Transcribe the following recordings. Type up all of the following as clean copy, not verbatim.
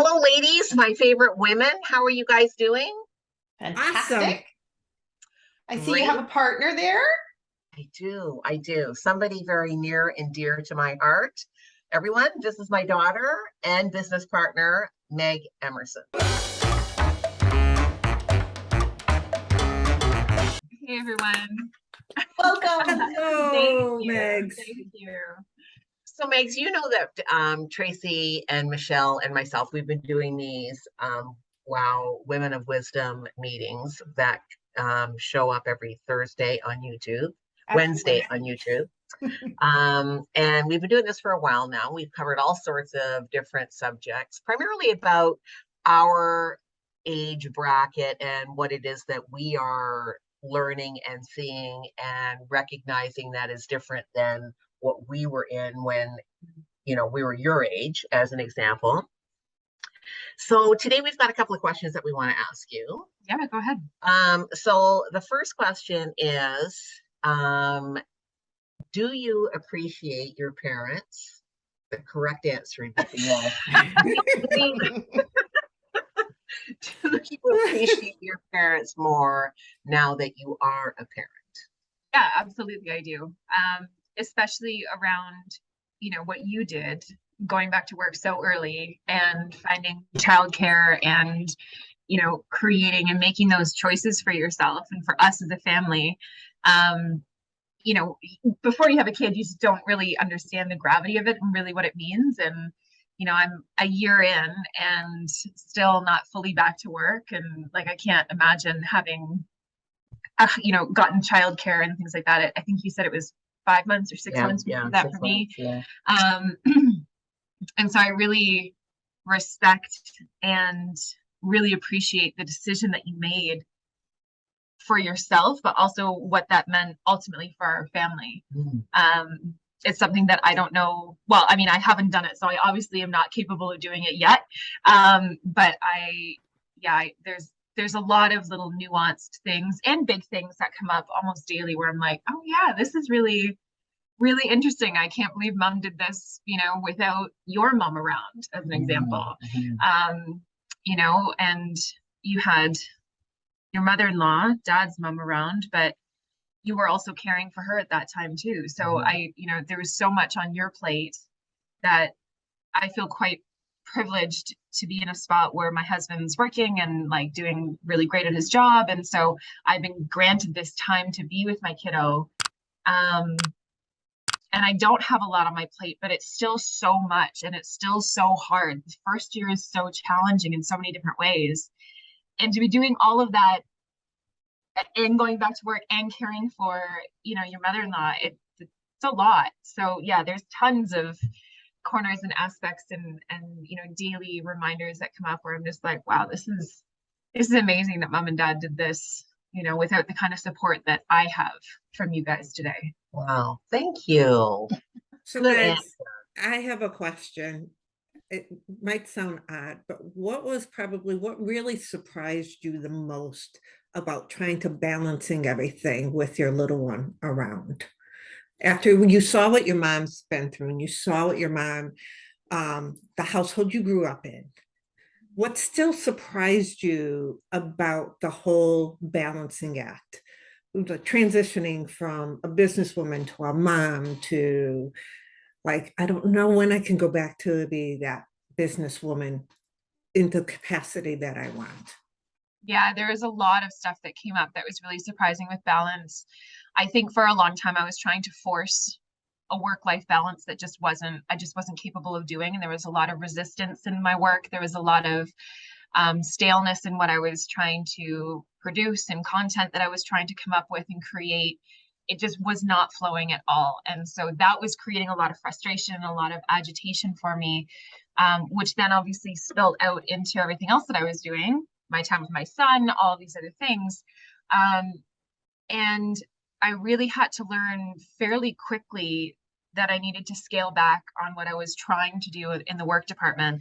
Hello, ladies, my favorite women. How are you guys doing? Fantastic. Awesome. I see you Great. have a partner there. I do. Somebody very near and dear to my heart. Everyone, this is my daughter and business partner, Meg Emerson. Hey everyone. Welcome. Hello, Thank you. Megs. Thank you. So, Megs, you know that Tracy and Michelle and myself, we've been doing these Women of Wisdom meetings that show up every Thursday on YouTube, Wednesday on YouTube. And we've been doing this for a while now. We've covered all sorts of different subjects, primarily about our age bracket and what it is that we are learning and seeing and recognizing that is different than what we were in when, we were your age, as an example. So today we've got a couple of questions that we want to ask you. Yeah, go ahead. So the first question is, do you appreciate your parents? The correct answer would be yes. Do you appreciate your parents more now that you are a parent? Yeah, absolutely I do. Especially around, what you did, going back to work so early and finding childcare and, creating and making those choices for yourself and for us as a family. Before you have a kid, you just don't really understand the gravity of it and really what it means. And, I'm a year in and still not fully back to work. And I can't imagine having, gotten childcare and things like that. I think you said it was 5 months or 6 months for that for me. Yeah. And so I really respect and really appreciate the decision that you made for yourself, but also what that meant ultimately for our family. It's something that I don't know. Well, I mean, I haven't done it, so I obviously am not capable of doing it yet. But there's a lot of little nuanced things and big things that come up almost daily where I'm like, oh yeah, this is really, really interesting. I can't believe mom did this, without your mom around, as an example. And you had your mother-in-law, dad's mom around, but you were also caring for her at that time too. So there was so much on your plate that I feel quite privileged to be in a spot where my husband's working and doing really great at his job. And so I've been granted this time to be with my kiddo. And I don't have a lot on my plate, but it's still so much and it's still so hard. The first year is so challenging in so many different ways. And to be doing all of that and going back to work and caring for, your mother-in-law, it's a lot. So yeah, there's tons of corners and aspects and daily reminders that come up where I'm just like, wow, this is amazing that mom and dad did this, without the kind of support that I have from you guys today. Wow, thank you. So, Good Megs, answer. I have a question. It might sound odd, but what really surprised you the most about trying to balancing everything with your little one around? After you saw what your mom's been through and you saw what your mom, the household you grew up in, what still surprised you about the whole balancing act? The transitioning from a businesswoman to a mom to I don't know when I can go back to be that businesswoman in the capacity that I want. Yeah, there was a lot of stuff that came up that was really surprising with balance. I think for a long time I was trying to force a work-life balance that I just wasn't capable of doing. And there was a lot of resistance in my work. There was a lot of staleness in what I was trying to produce and content that I was trying to come up with and create. It just was not flowing at all. And so that was creating a lot of frustration and a lot of agitation for me, which then obviously spilled out into everything else that I was doing, my time with my son, all these other things. And I really had to learn fairly quickly that I needed to scale back on what I was trying to do in the work department.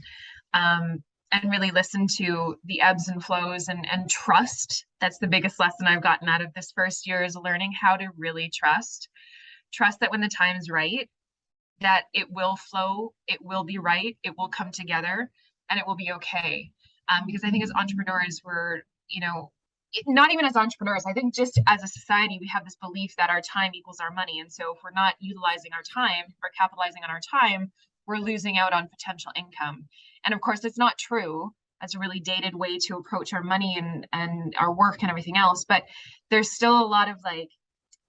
And really listen to the ebbs and flows and trust. That's the biggest lesson I've gotten out of this first year, is learning how to really trust that when the time's right, that it will flow, it will be right, it will come together. and it will be okay. Because I think as entrepreneurs, we're, not even as entrepreneurs, I think just as a society, we have this belief that our time equals our money. And so if we're not utilizing our time or capitalizing on our time, we're losing out on potential income. And of course, it's not true. That's a really dated way to approach our money and our work and everything else. But there's still a lot of like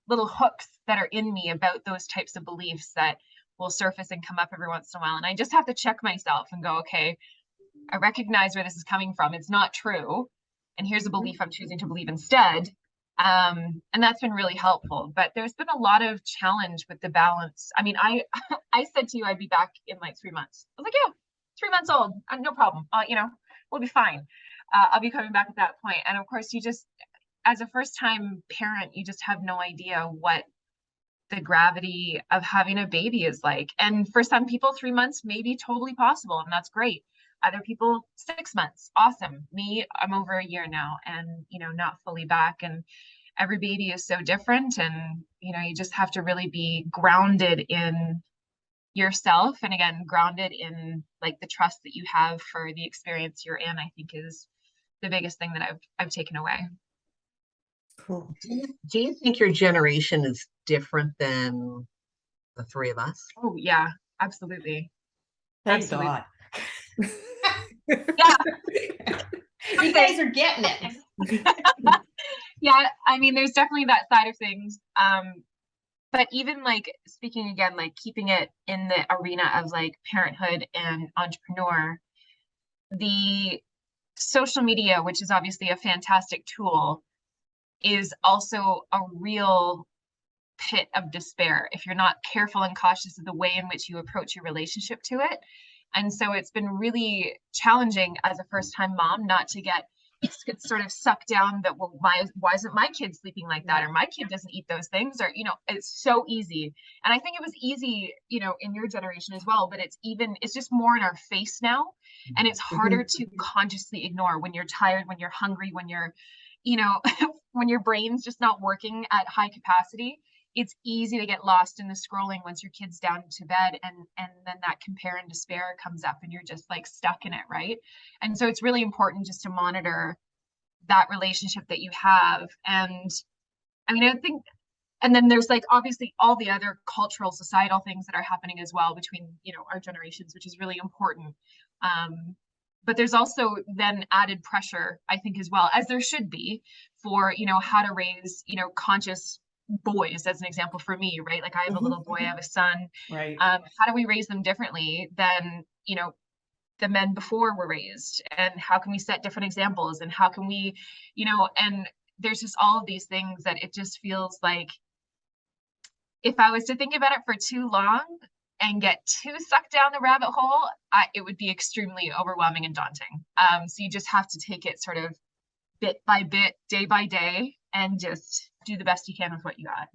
little hooks that are in me about those types of beliefs that will surface and come up every once in a while. And I just have to check myself and go, okay, I recognize where this is coming from. It's not true. And here's a belief I'm choosing to believe instead. And that's been really helpful. But there's been a lot of challenge with the balance. I mean, I said to you, I'd be back in like 3 months. I was like, yeah, 3 months old, no problem. We'll be fine. I'll be coming back at that point. And of course, you just, as a first-time parent, you just have no idea what the gravity of having a baby is like. And for some people, 3 months may be totally possible, and that's great. Other people, 6 months, awesome. Me, I'm over a year now and, not fully back. And every baby is so different. And, you just have to really be grounded in yourself. And again, grounded in like the trust that you have for the experience you're in, I think is the biggest thing that I've taken away. Cool. Do you think your generation is different than the three of us? Oh yeah, absolutely. Thank Absolutely. God. Yeah. You guys are getting it. Yeah, I mean, there's definitely that side of things. But even like speaking again, like keeping it in the arena of like parenthood and entrepreneur, the social media, which is obviously a fantastic tool, is also a real pit of despair if you're not careful and cautious of the way in which you approach your relationship to it. And so it's been really challenging as a first-time mom not to get sort of sucked down that, well, why isn't my kid sleeping like that, or my kid doesn't eat those things, or it's so easy. And I think it was easy in your generation as well, but it's just more in our face now, and it's harder to consciously ignore when you're tired, when you're hungry, when you're when your brain's just not working at high capacity. It's easy to get lost in the scrolling once your kid's down to bed, and then that compare and despair comes up and you're just like stuck in it, right? And so it's really important just to monitor that relationship that you have. And I mean, I think, and then there's like obviously all the other cultural, societal things that are happening as well between our generations, which is really important. But there's also then added pressure, I think, as well, as there should be, for how to raise conscious boys, as an example for me, right? Like I have a little boy, I have a son. Right. How do we raise them differently than the men before were raised? And how can we set different examples? And how can we, and there's just all of these things that it just feels like if I was to think about it for too long and get too sucked down the rabbit hole, it would be extremely overwhelming and daunting. So you just have to take it sort of bit by bit, day by day, and just do the best you can with what you got.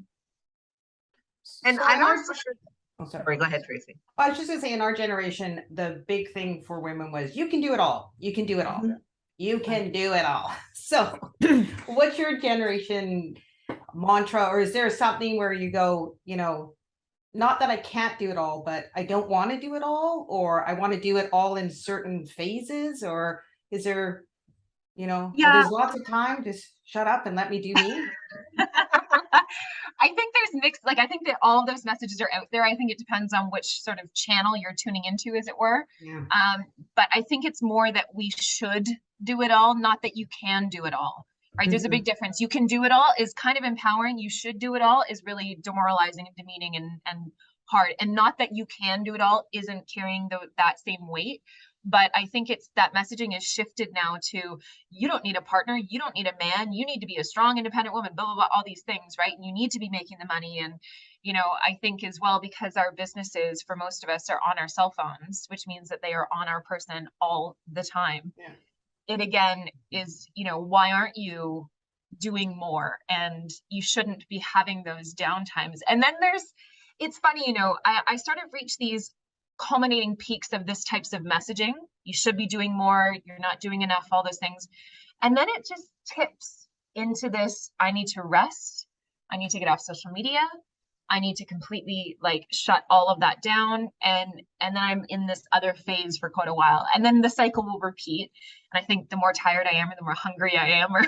And So I'm our- also sure. Oh, sorry. Sorry, go ahead, Tracy. I was just gonna say, in our generation, the big thing for women was you can do it all. You can do it all. You can do it all. So what's your generation mantra, or is there something where you go, not that I can't do it all, but I don't want to do it all, or I want to do it all in certain phases, or is there, there's lots of time, just shut up and let me do me? I think there's mixed, like, I think that all of those messages are out there. I think it depends on which sort of channel you're tuning into, as it were. Yeah. But I think it's more that we should do it all, not that you can do it all, right? There's a big difference. You can do it all is kind of empowering. You should do it all is really demoralizing and demeaning and hard. And not that you can do it all isn't carrying that same weight. But I think it's that messaging is shifted now to, you don't need a partner, you don't need a man, you need to be a strong, independent woman, blah, blah, blah, all these things, right? And you need to be making the money. And, I think as well, because our businesses, for most of us, are on our cell phones, which means that they are on our person all the time. Yeah. It again is, why aren't you doing more? And you shouldn't be having those downtimes. And then it's funny, I started to reach these culminating peaks of this types of messaging. You should be doing more, you're not doing enough, all those things. And then it just tips into this, I need to rest, I need to get off social media, I need to completely like shut all of that down. And then I'm in this other phase for quite a while. And then the cycle will repeat. And I think the more tired I am, or the more hungry I am, or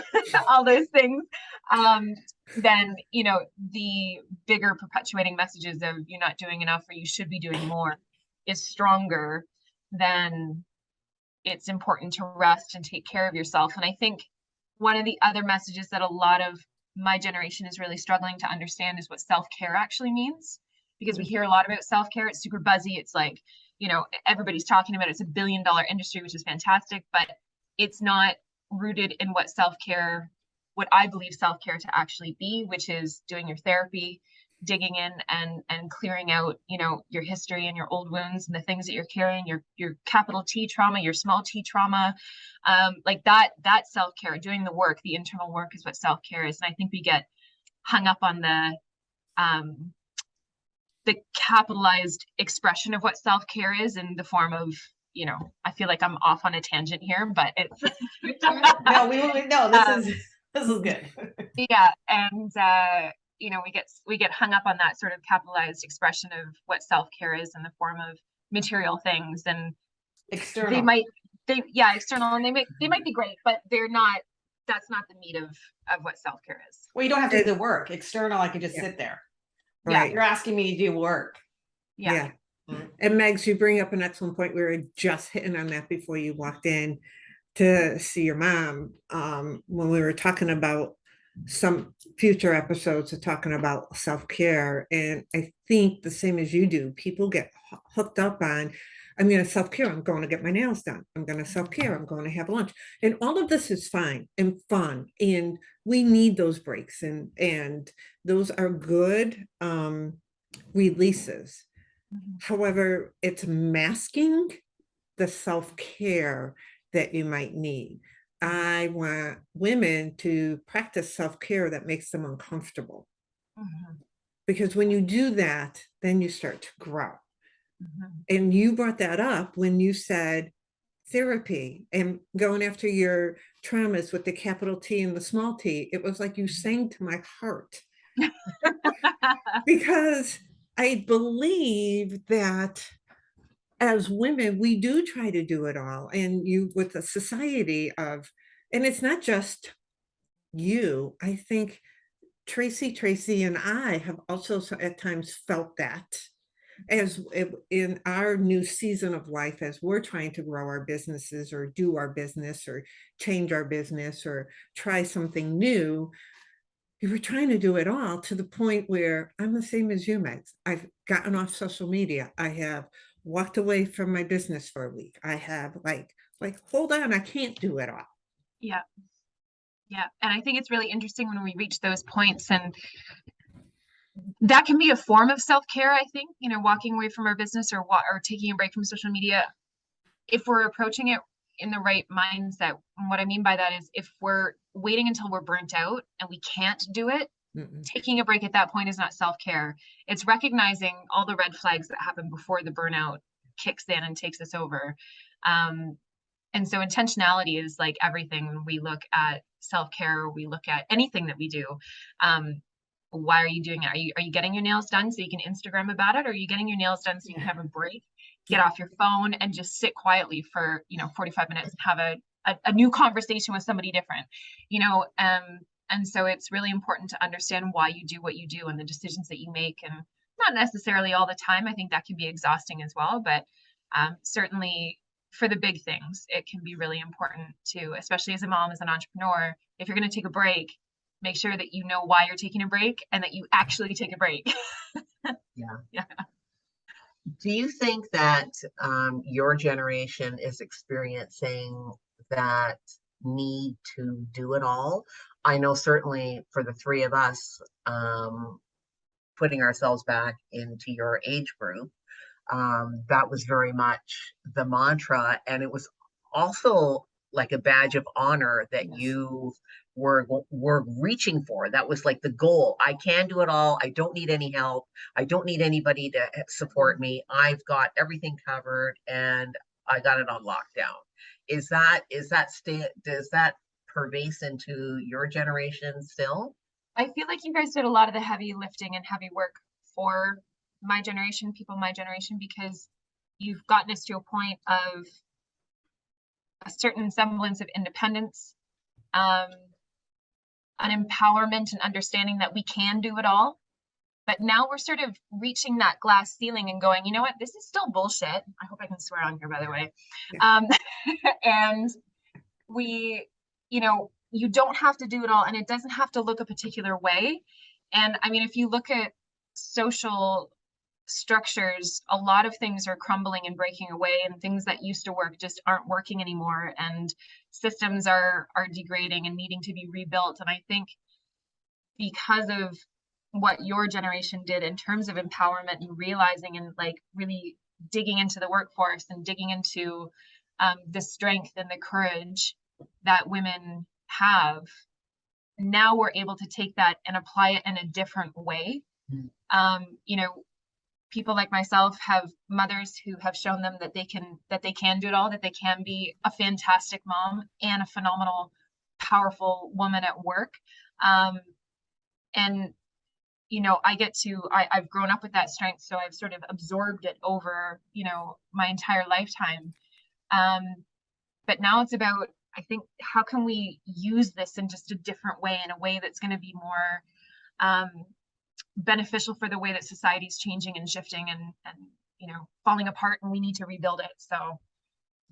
all those things, then, you know, the bigger perpetuating messages of you're not doing enough or you should be doing more is stronger than it's important to rest and take care of yourself. And I think one of the other messages that a lot of my generation is really struggling to understand is what self-care actually means, because we hear a lot about self-care. It's super buzzy. It's like, you know, everybody's talking about it. It's $1 billion industry, which is fantastic, but it's not rooted in what self-care, what I believe self-care to actually be, which is doing your therapy, digging in and clearing out, you know, your history and your old wounds and the things that you're carrying, your capital T trauma, your small t trauma, like that self-care, doing the work, the internal work is what self-care is. And I think we get hung up on the capitalized expression of what self-care is in the form of, you know, I feel like I'm off on a tangent here, but it's this is good. Yeah. And you know, we get hung up on that sort of capitalized expression of what self-care is in the form of material things, and External. external, and they might be great, but that's not the meat of what self-care is. Well, you don't have to do the work. External, I can just sit there. Right. You're asking me to do work. Yeah. And Megs, you bring up an excellent point. We were just hitting on that before you walked in to see your mom, when we were talking about some future episodes of talking about self-care. And I think the same as you do, people get hooked up on, I'm going to self-care, I'm going to get my nails done, I'm going to self-care, I'm going to have lunch. And all of this is fine and fun. And we need those breaks, and those are good releases. However, it's masking the self-care that you might need. I want women to practice self-care that makes them uncomfortable. Because when you do that, then you start to grow. And you brought that up when you said therapy and going after your traumas with the capital T and the small t. It was like you sang to my heart. Because I believe that as women, we do try to do it all. And you, with a society of, and it's not just you, I think Tracy and I have also at times felt that as in our new season of life, as we're trying to grow our businesses or do our business or change our business or try something new. We were trying to do it all to the point where I'm the same as you, Megs. I've gotten off social media. I have walked away from my business for a week. I have like, hold on, I can't do it all. Yeah. And I think it's really interesting when we reach those points, and that can be a form of self-care. I think, you know, walking away from our business or taking a break from social media, if we're approaching it in the right mindset. And what I mean by that is if we're waiting until we're burnt out and we can't do it, taking a break at that point is not self-care. It's recognizing all the red flags that happen before the burnout kicks in and takes us over. And so intentionality is like everything. When we look at self-care, we look at anything that we do. Why are you doing it? Are you getting your nails done so you can Instagram about it? Or are you getting your nails done so you can have a break, get off your phone and just sit quietly for, 45 minutes and have a new conversation with somebody different, and so it's really important to understand why you do what you do and the decisions that you make, and not necessarily all the time. I think that can be exhausting as well, but certainly for the big things, it can be really important to, especially as a mom, as an entrepreneur, if you're going to take a break, make sure that you know why you're taking a break and that you actually take a break. Yeah. Do you think that your generation is experiencing that need to do it all? I know certainly for the three of us, putting ourselves back into your age group, that was very much the mantra. And it was also like a badge of honor that you were reaching for. That was like the goal. I can do it all. I don't need any help. I don't need anybody to support me. I've got everything covered and I got it on lockdown. Does that pervade into your generation still? I feel like you guys did a lot of the heavy lifting and heavy work for my generation, people my generation, because you've gotten us to a point of a certain semblance of independence, an empowerment and understanding that we can do it all. But now we're sort of reaching that glass ceiling and going, you know what, this is still bullshit. I hope I can swear on here, by the way. Yeah. And we, you know, you don't have to do it all, and it doesn't have to look a particular way. And I mean, if you look at social structures, a lot of things are crumbling and breaking away, and things that used to work just aren't working anymore, and systems are degrading and needing to be rebuilt. And I think because of what your generation did in terms of empowerment and realizing and like really digging into the workforce and digging into the strength and the courage that women have, now we're able to take that and apply it in a different way. You know, people like myself have mothers who have shown them that they can do it all, that they can be a fantastic mom and a phenomenal, powerful woman at work. And you know, I've grown up with that strength, so I've sort of absorbed it over, you know, my entire lifetime. But now it's about, I think, how can we use this in just a different way, in a way that's going to be more beneficial for the way that society is changing and shifting and, you know, falling apart, and we need to rebuild it. So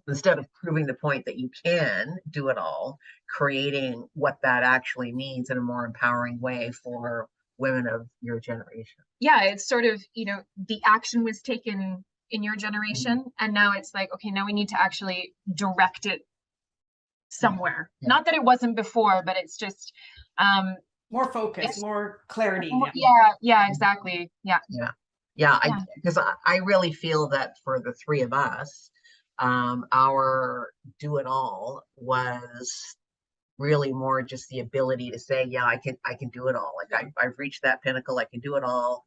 instead of proving the point that you can do it all, creating what that actually means in a more empowering way for women of your generation. Yeah, it's sort of, you know, the action was taken in your generation, and now it's like, okay, now we need to actually direct it somewhere. Yeah. Not that it wasn't before, but it's just More focus, more clarity. yeah, exactly. Yeah. Because I really feel that for the three of us, our do it all was really more just the ability to say, yeah, I can do it all. Like I've reached that pinnacle. I can do it all.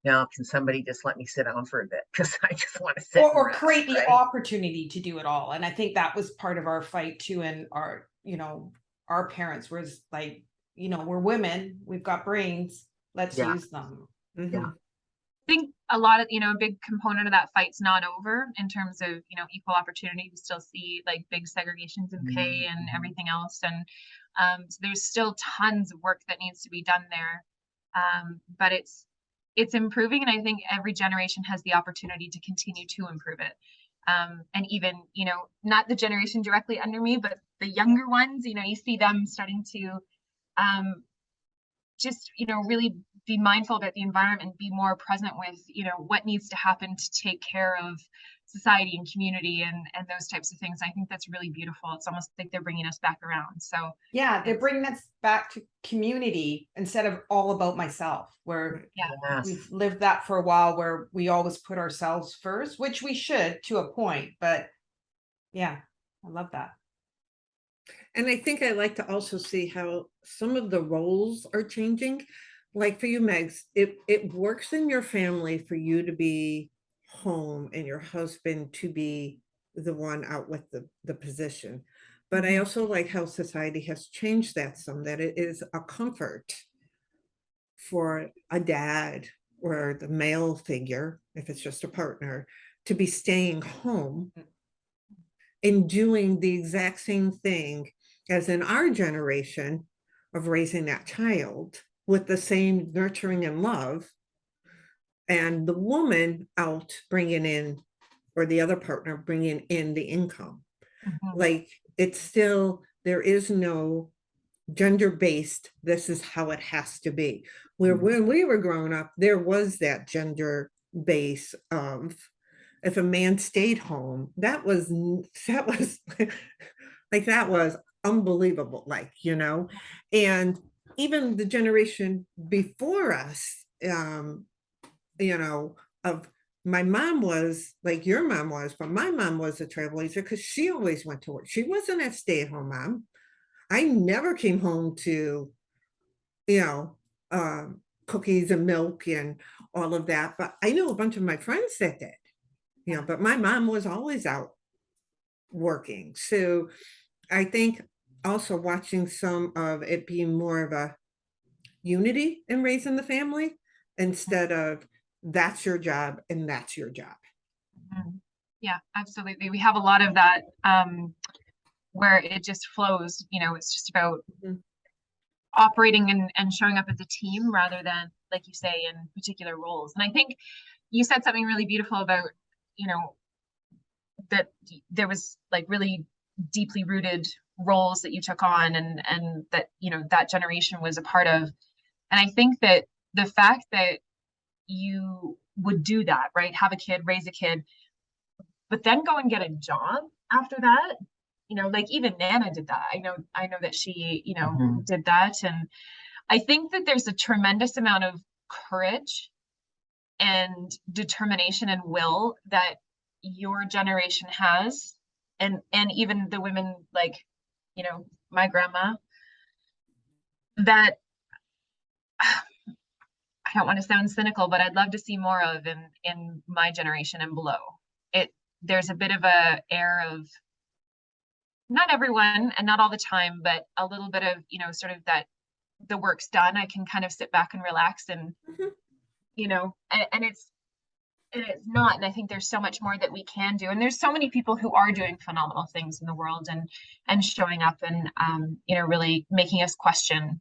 Now, can somebody just let me sit down for a bit? Because I just want to sit. Or create the opportunity to do it all. And I think that was part of our fight too. And our, you know, our parents was like, you know, we're women, we've got brains, let's use them. Yeah. I think a lot of, you know, a big component of that fight's not over in terms of, you know, equal opportunity. We still see like big segregations in pay and everything else. And so there's still tons of work that needs to be done there. But it's improving. And I think every generation has the opportunity to continue to improve it. And even, you know, not the generation directly under me, but the younger ones, you know, you see them starting to just, you know, really be mindful about the environment, be more present with, you know, what needs to happen to take care of society and community and those types of things. I think that's really beautiful. It's almost like they're bringing us back around. So yeah, they're bringing us back to community instead of all about myself, where we've lived that for a while, where we always put ourselves first, which we should to a point. But yeah, I love that. And I think I like to also see how some of the roles are changing. Like for you, Megs, it works in your family for you to be home and your husband to be the one out with the position. But I also like how society has changed that some, that it is a comfort for a dad or the male figure, if it's just a partner, to be staying home and doing the exact same thing as in our generation of raising that child with the same nurturing and love, and the woman out bringing in, or the other partner bringing in the income. Like it's still, there is no gender-based, this is how it has to be. Where when we were growing up, there was that gender base of, if a man stayed home, that was like, that was unbelievable, like, you know. And even the generation before us, you know, of my mom was like your mom was, but my mom was a trailblazer because she always went to work. She wasn't a stay-at-home mom. I never came home to, you know, cookies and milk and all of that. But I know a bunch of my friends that did, you know, but my mom was always out working. So I think also watching some of it being more of a unity in raising the family, instead of that's your job and that's your job. Mhm. Yeah, absolutely. We have a lot of that where it just flows, you know, it's just about Mhm. operating and showing up as a team rather than, like you say, in particular roles. And I think you said something really beautiful about, you know, that there was like really deeply rooted roles that you took on and that, you know, that generation was a part of. And I think that the fact that you would do that, right? Have a kid, raise a kid, but then go and get a job after that, you know, like even Nana did that. I know that she, you know, did that. And I think that there's a tremendous amount of courage and determination and will that your generation has. And even the women like, you know, my grandma, that I don't want to sound cynical, but I'd love to see more of in my generation and below. It there's a bit of a air of not everyone and not all the time, but a little bit of, you know, sort of that the work's done. I can kind of sit back and relax and, Mhm. you know, and it's not. And I think there's so much more that we can do. And there's so many people who are doing phenomenal things in the world and showing up and you know, really making us question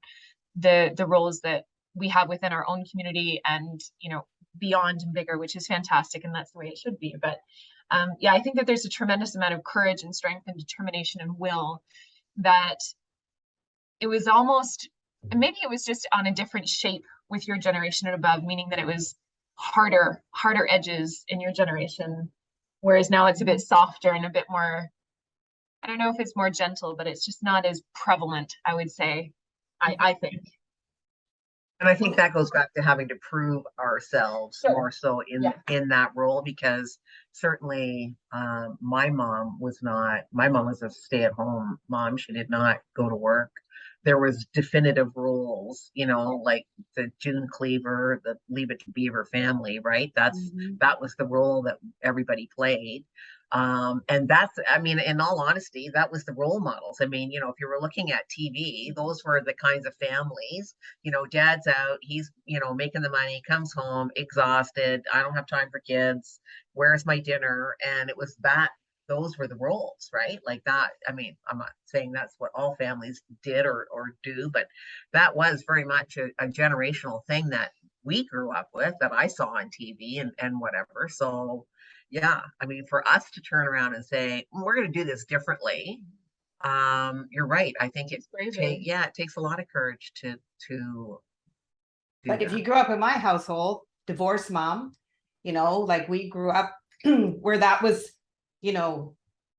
the roles that we have within our own community and, you know, beyond and bigger, which is fantastic. And that's the way it should be. But yeah, I think that there's a tremendous amount of courage and strength and determination and will that it was almost, and maybe it was just on a different shape with your generation and above, meaning that it was harder edges in your generation, whereas now it's a bit softer and a bit more, I don't know if it's more gentle, but it's just not as prevalent, I would say. I think. And I think that goes back to having to prove ourselves Sure. more so in that role, because certainly my mom was a stay-at-home mom. She did not go to work. There was definitive roles, you know, like the June Cleaver, the Leave It to Beaver family, right? That was the role that everybody played. And that's, I mean, in all honesty, that was the role models. I mean, you know, if you were looking at TV, those were the kinds of families, you know, dad's out, he's, you know, making the money, comes home exhausted. I don't have time for kids. Where's my dinner? And it was that, those were the roles, right? Like that. I mean, I'm not saying that's what all families did or do, but that was very much a generational thing that we grew up with, that I saw on TV and whatever. So, yeah, I mean, for us to turn around and say, we're going to do this differently, you're right. I think it takes a lot of courage to do But if that. you grew up in my household, divorced mom, you know, like we grew up where that was, you know,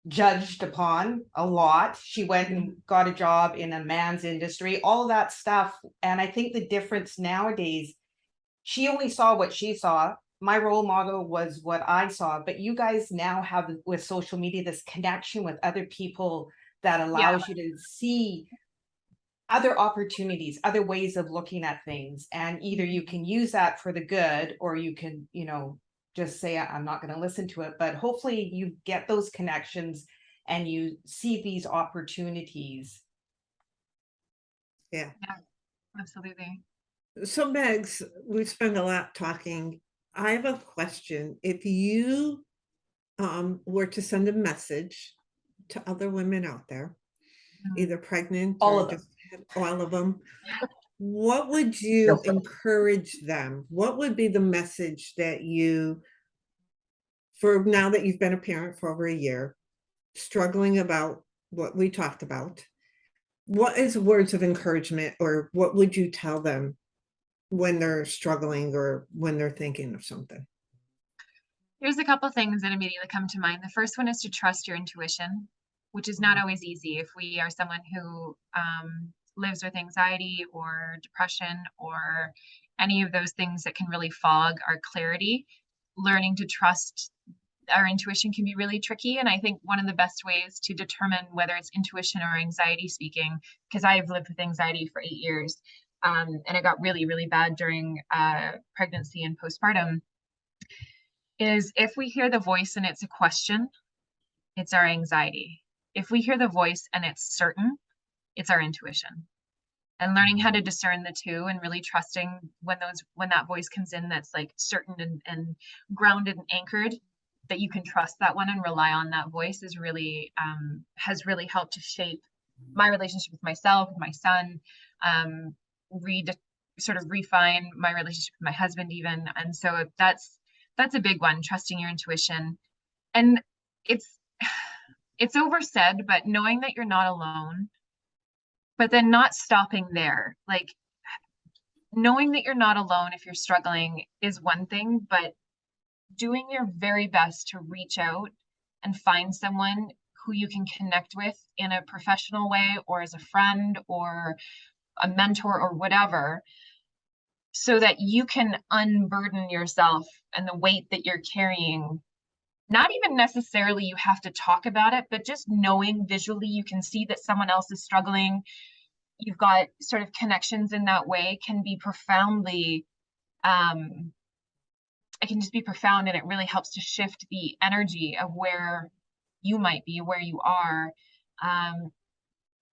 judged upon a lot. She went and got a job in a man's industry, all of that stuff. And I think the difference nowadays, she only saw what she saw. My role model was what I saw, but you guys now have with social media this connection with other people that allows you to see other opportunities, other ways of looking at things. And either you can use that for the good, or you can, you know, just say, I'm not going to listen to it. But hopefully you get those connections and you see these opportunities. Yeah. Absolutely. So Megs, we spend a lot talking. I have a question. If you were to send a message to other women out there, either pregnant All or of them. just all of them, what would you encourage them? What would be the message that you, for now that you've been a parent for over a year, struggling about what we talked about, what is words of encouragement, or what would you tell them when they're struggling or when they're thinking of something? There's a couple things that immediately come to mind. The first one is to trust your intuition, which is not always easy if we are someone who lives with anxiety or depression or any of those things that can really fog our clarity. Learning to trust our intuition can be really tricky. And I think one of the best ways to determine whether it's intuition or anxiety speaking, because I've lived with anxiety for 8 years, and it got really, really bad during pregnancy and postpartum, is if we hear the voice and it's a question, it's our anxiety. If we hear the voice and it's certain, it's our intuition. and learning how to discern the two, and really trusting when that voice comes in that's like certain and grounded and anchored, that you can trust that one and rely on that voice, is really has really helped to shape my relationship with myself, with my son, sort of refine my relationship with my husband even. And so that's a big one, trusting your intuition. And it's oversaid, but knowing that you're not alone, but then not stopping there. Like, knowing that you're not alone if you're struggling is one thing, but doing your very best to reach out and find someone who you can connect with in a professional way, or as a friend or a mentor or whatever, so that you can unburden yourself and the weight that you're carrying. Not even necessarily you have to talk about it, but just knowing visually you can see that someone else is struggling. You've got sort of connections in that way, can be profoundly, it can just be profound, and it really helps to shift the energy of where you might be, where you are.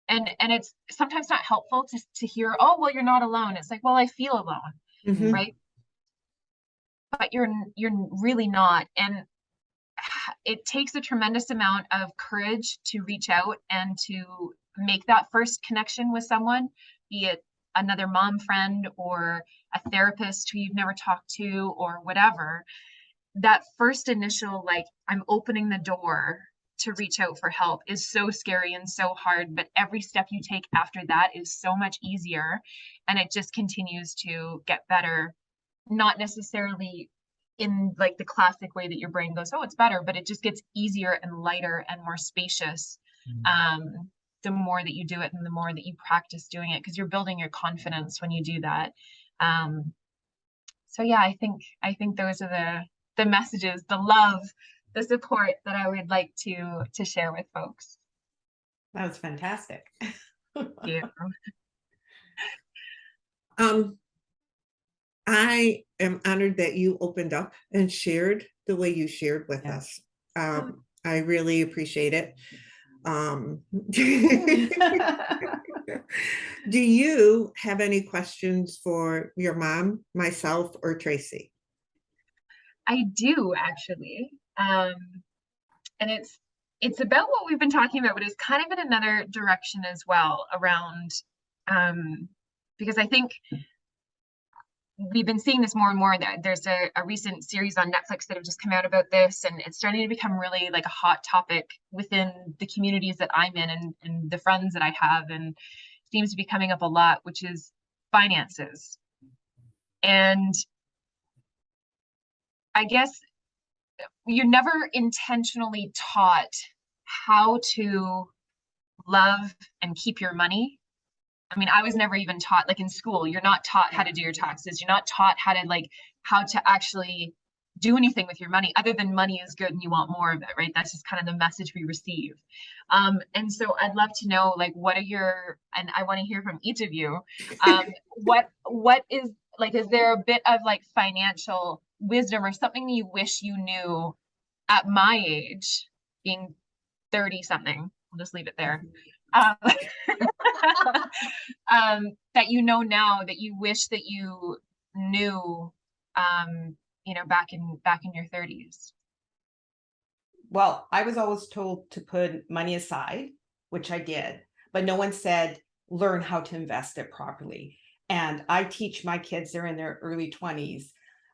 And it's sometimes not helpful to hear, oh, well, you're not alone. It's like, well, I feel alone, Mhm. right? But you're really not. And it takes a tremendous amount of courage to reach out and to make that first connection with someone, be it another mom friend or a therapist who you've never talked to or whatever. That first initial, like, I'm opening the door to reach out for help, is so scary and so hard, but every step you take after that is so much easier, and it just continues to get better. Not necessarily in like the classic way that your brain goes, oh, it's better, but it just gets easier and lighter and more spacious the more that you do it, and the more that you practice doing it, because you're building your confidence when you do that. So yeah, I think those are the messages, the love, the support that I would like to share with folks. That was fantastic. Yeah. I am honored that you opened up and shared the way you shared with Yeah. us. I really appreciate it. Do you have any questions for your mom, myself, or Tracy? I do, actually. And it's about what we've been talking about, but it's kind of in another direction as well, around because I think we've been seeing this more and more. That there's a recent series on Netflix that have just come out about this, and it's starting to become really like a hot topic within the communities that I'm in, and the friends that I have, and seems to be coming up a lot, which is finances. And I guess you're never intentionally taught how to love and keep your money. I mean, I was never even taught, like in school, you're not taught how to do your taxes. You're not taught how to how to actually do anything with your money, other than money is good and you want more of it, right? That's just kind of the message we receive. And so I'd love to know, like, what are your, and I want to hear from each of you, what is, like, is there a bit of like financial wisdom or something you wish you knew at my age, being 30 something? I'll just leave it there. That you know now, that you wish that you knew, back in your 30s. Well, I was always told to put money aside, which I did, but no one said learn how to invest it properly. And I teach my kids, they're in their early 20s.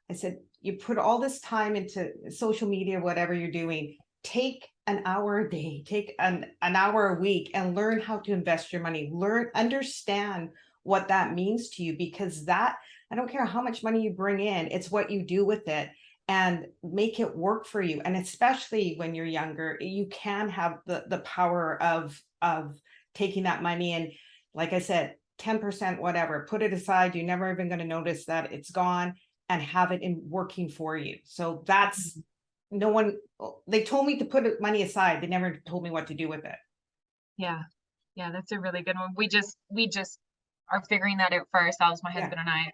I said, you put all this time into social media, whatever you're doing, take an hour a day, take an hour a week, and learn how to invest your money. Understand what that means to you, because that, I don't care how much money you bring in, it's what you do with it, and make it work for you. And especially when you're younger, you can have the power of taking that money and, like I said, 10%, whatever, put it aside. You're never even going to notice that it's gone, and have it in working for you. So that's, no one, they told me to put money aside. They never told me what to do with it. Yeah, that's a really good one. We just are figuring that out for ourselves, my husband and I,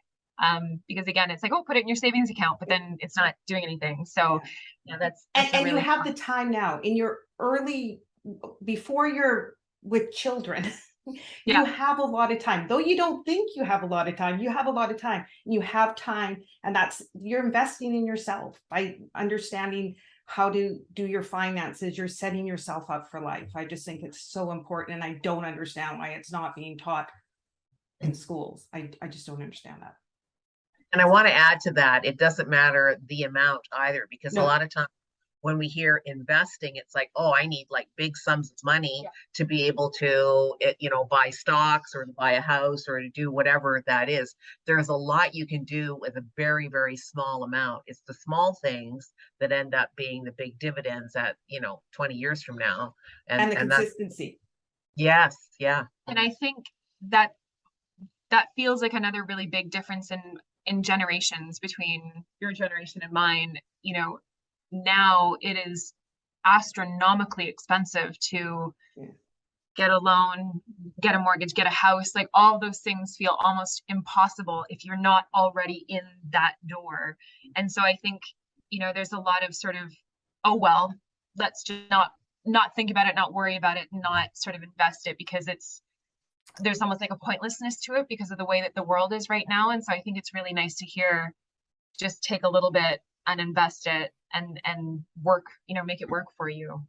because again, it's like, oh, put it in your savings account, but then it's not doing anything. So yeah, that's and really you have the time now in your early, before you're with children, Yeah. You have a lot of time, though you don't think you have a lot of time. You have a lot of time. You have time, and you're investing in yourself by understanding how to do your finances. You're setting yourself up for life. I just think it's so important, and I don't understand why it's not being taught in schools. I just don't understand that. And I want to add to that, it doesn't matter the amount either, because a No. lot of times when we hear investing, it's like, oh, I need like big sums of money to be able to, buy stocks or to buy a house or to do whatever that is. There's a lot you can do with a very, very small amount. It's the small things that end up being the big dividends at, 20 years from now. And the that's, consistency. yes, yeah. And I think that feels like another really big difference in generations between your generation and mine. Now it is astronomically expensive to get a loan, get a mortgage, get a house. Like, all those things feel almost impossible if you're not already in that door. And so I think, there's a lot of sort of, oh, well, let's just not think about it, not worry about it, not sort of invest it, because there's almost like a pointlessness to it because of the way that the world is right now. And so I think it's really nice to hear, just take a little bit and invest it and work, make it work for you.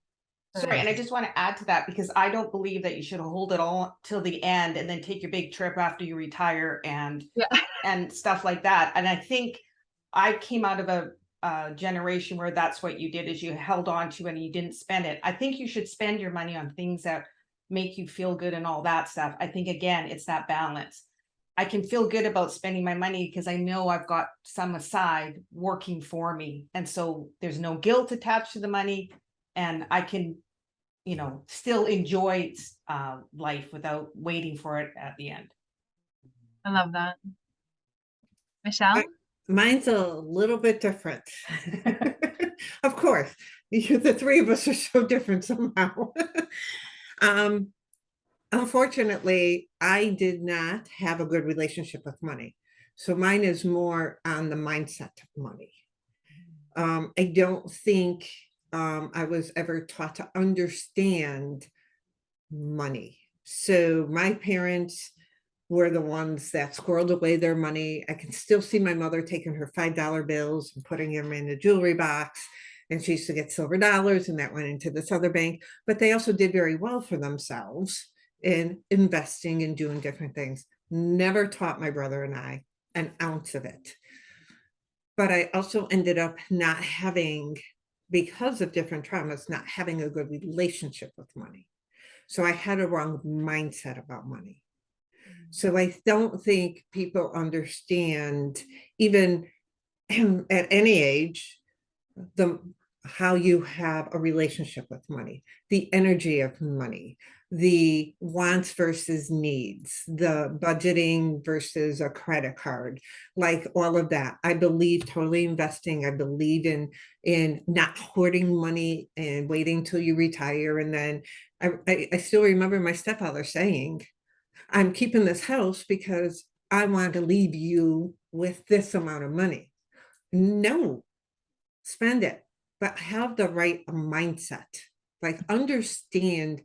Sorry, and I just want to add to that, because I don't believe that you should hold it all till the end and then take your big trip after you retire and stuff like that. And I think I came out of a generation where that's what you did, is you held on to it and you didn't spend it. I think you should spend your money on things that make you feel good and all that stuff. I think, again, it's that balance. I can feel good about spending my money because I know I've got some aside working for me. And so there's no guilt attached to the money, and I can, still enjoy life without waiting for it at the end. I love that. Michelle? Mine's a little bit different. Of course, the three of us are so different somehow. Unfortunately, I did not have a good relationship with money. So mine is more on the mindset of money. I don't think I was ever taught to understand money. So my parents were the ones that squirreled away their money. I can still see my mother taking her $5 bills and putting them in a jewelry box. And she used to get silver dollars, and that went into this other bank. But they also did very well for themselves in investing and doing different things. Never taught my brother and I an ounce of it. But I also ended up not having, because of different traumas, not having a good relationship with money. So I had a wrong mindset about money. So I don't think people understand, even at any age, how you have a relationship with money, the energy of money, the wants versus needs, the budgeting versus a credit card, like all of that. I believe totally investing. I believe in not hoarding money and waiting till you retire. And then I still remember my stepfather saying, I'm keeping this house because I want to leave you with this amount of money. No, spend it, but have the right mindset. Like, understand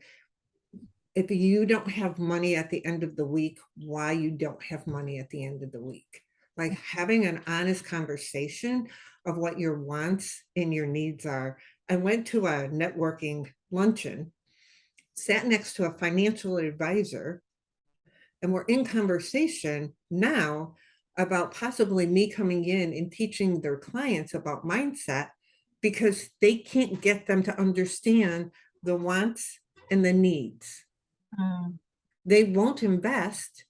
if you don't have money at the end of the week, why you don't have money at the end of the week. Like, having an honest conversation of what your wants and your needs are. I went to a networking luncheon, sat next to a financial advisor, and we're in conversation now about possibly me coming in and teaching their clients about mindset, because they can't get them to understand the wants and the needs. They won't invest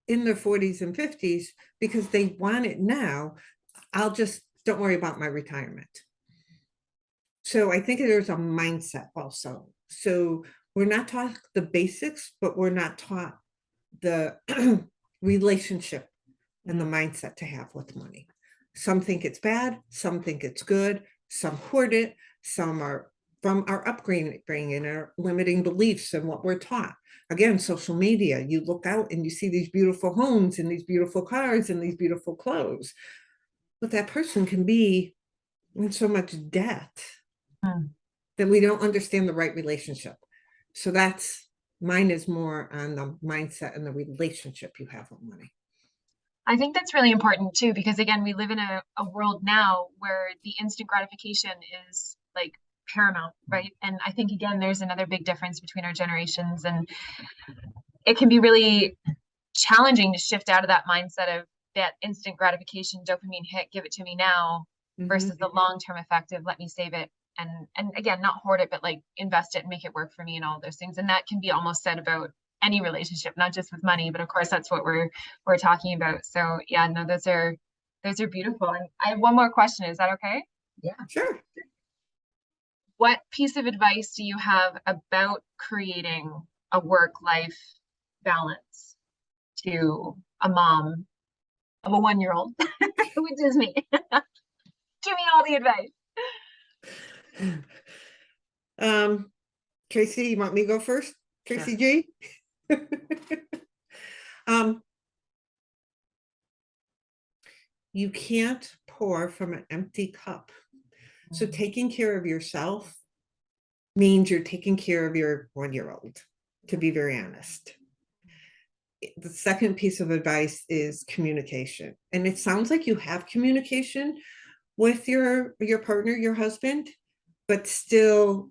in their 40s and 50s because they want it now. Don't worry about my retirement. So I think there's a mindset also. So we're not taught the basics, but we're not taught the relationship and the mindset to have with money. Some think it's bad, some think it's good, some hoard it, some are from our upbringing and our limiting beliefs and what we're taught. Again, social media, you look out and you see these beautiful homes and these beautiful cars and these beautiful clothes, but that person can be in so much debt that we don't understand the right relationship. So that's Mine is more on the mindset and the relationship you have with money. I think that's really important too, because again, we live in a world now where the instant gratification is like paramount, right? And I think again, there's another big difference between our generations, and it can be really challenging to shift out of that mindset of that instant gratification, dopamine hit, give it to me now, versus the long-term effect of let me save it and again, not hoard it, but like invest it and make it work for me and all those things. And that can be almost said about any relationship, not just with money, but of course that's what we're talking about. So yeah, no, those are beautiful. And I have one more question. Is that okay? Yeah, Sure. What piece of advice do you have about creating a work-life balance to a mom of a 1-year-old, which is me? Give me all the advice. Tracy, you want me to go first? Tracy G? You can't pour from an empty cup. So taking care of yourself means you're taking care of your 1-year-old, to be very honest. The second piece of advice is communication. And it sounds like you have communication with your partner, your husband, but still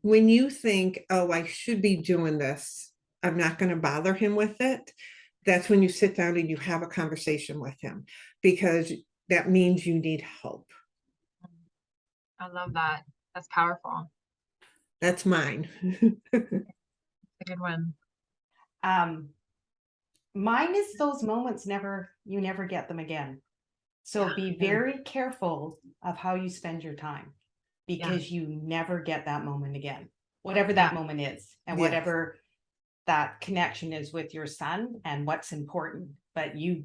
when you think, oh, I should be doing this, I'm not going to bother him with it. That's when you sit down and you have a conversation with him, because that means you need help. I love that. That's powerful. That's mine. A good one. Mine is those moments you never get them again. So be very careful of how you spend your time, because you never get that moment again, whatever that moment is, and whatever that connection is with your son and what's important, but you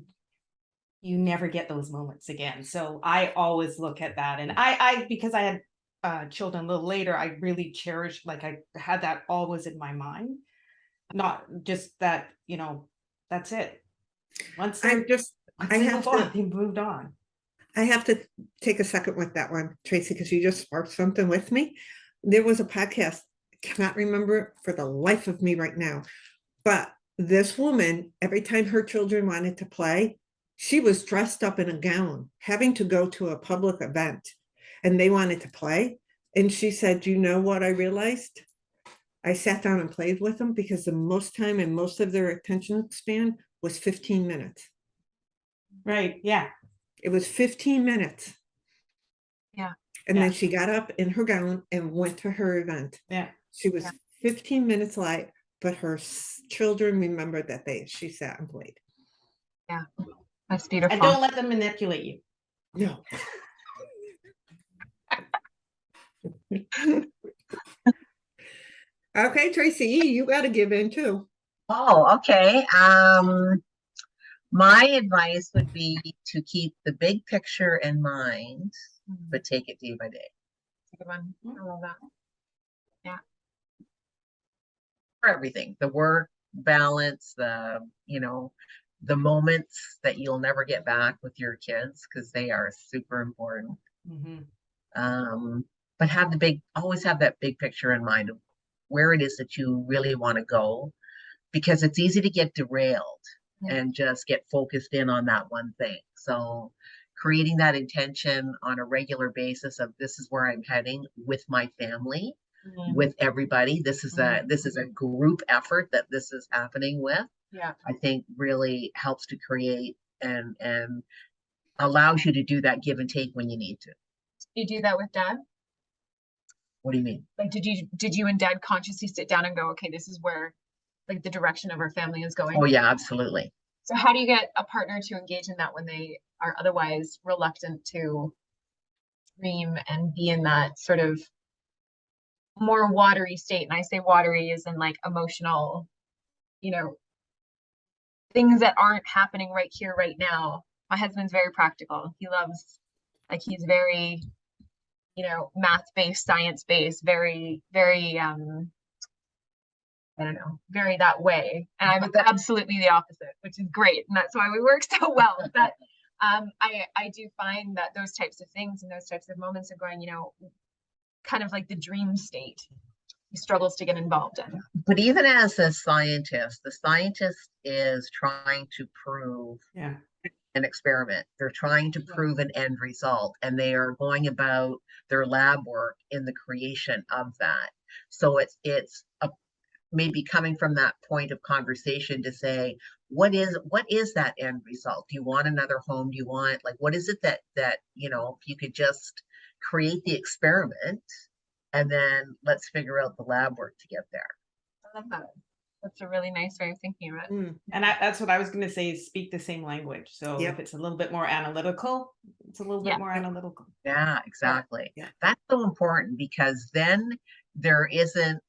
never get those moments again. So I always look at that. And I because I had children a little later, I really cherished, like I had that always in my mind, not just that, that's it. Once they moved on. I have to take a second with that one, Tracy, because you just sparked something with me. There was a podcast, I cannot remember for the life of me right now, but this woman, every time her children wanted to play, she was dressed up in a gown, having to go to a public event, and they wanted to play. And she said, you know what I realized? I sat down and played with them, because the most time and most of their attention span was 15 minutes. Right. Yeah. It was 15 minutes. Yeah. And then she got up in her gown and went to her event. Yeah. She was 15 minutes late, but her children remembered that she sat and played. Yeah. That's beautiful. And don't let them manipulate you. No. Okay, Tracy, you got to give in too. Oh, okay. My advice would be to keep the big picture in mind, but take it day by day. Good one. I love that. Yeah. For everything, the work balance, the moments that you'll never get back with your kids, because they are super important. But always have that big picture in mind of where it is that you really want to go, because it's easy to get derailed and just get focused in on that one thing. So creating that intention on a regular basis of, this is where I'm heading with my family, with everybody. This is a group effort that this is happening with. Yeah. I think really helps to create and allows you to do that give and take when you need to. You do that with Dad? What do you mean? Like, did you and Dad consciously sit down and go, okay, this is where like the direction of our family is going? Oh yeah, absolutely. So how do you get a partner to engage in that when they are otherwise reluctant to dream and be in that sort of more watery state? And I say watery as in like emotional, things that aren't happening right here, right now. My husband's very practical. He loves, like, he's very, math-based, science-based, very, very, I don't know, very that way. And I'm absolutely the opposite, which is great. And that's why we work so well. But I do find that those types of things and those types of moments of going, kind of like the dream state, struggles to get involved in. But even as a scientist, the scientist is trying to prove Yeah. an experiment. They're trying to prove an end result, and they are going about their lab work in the creation of that. So it's a, maybe coming from that point of conversation to say, what is that end result? Do you want another home? Do you want, like, what is it that you know, if you could just create the experiment and then let's figure out the lab work to get there. I love that. That's a really nice way of thinking of it. Mm, And that's what I was going to say, is speak the same language. So Yep. if it's a little bit more analytical, it's a little Yeah. bit more analytical. Yeah, exactly. Yeah. That's so important, because then there isn't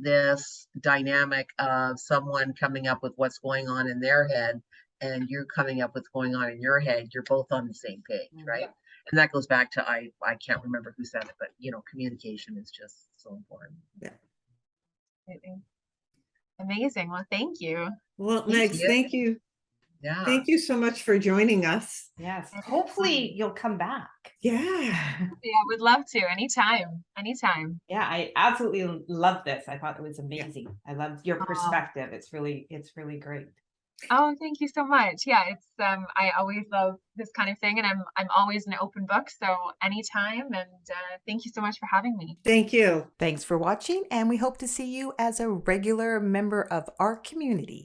this dynamic of someone coming up with what's going on in their head and you're coming up with what's going on in your head. You're both on the same page, right? And that goes back to, I can't remember who said it, but you know, communication is just so important. Absolutely. Amazing. Well, thank you. Well, Thank Megs, you. thank you. Yeah. Thank you so much for joining us. Yes. Anytime. Hopefully you'll come back. Yeah. Yeah, would love to. Anytime. Anytime. Yeah, I absolutely love this. I thought it was amazing. I loved your Aw. perspective. It's really great. Oh, thank you so much. Yeah, it's I always love this kind of thing, and I'm always an open book. So anytime, and thank you so much for having me. Thank you. Thanks for watching, and we hope to see you as a regular member of our community.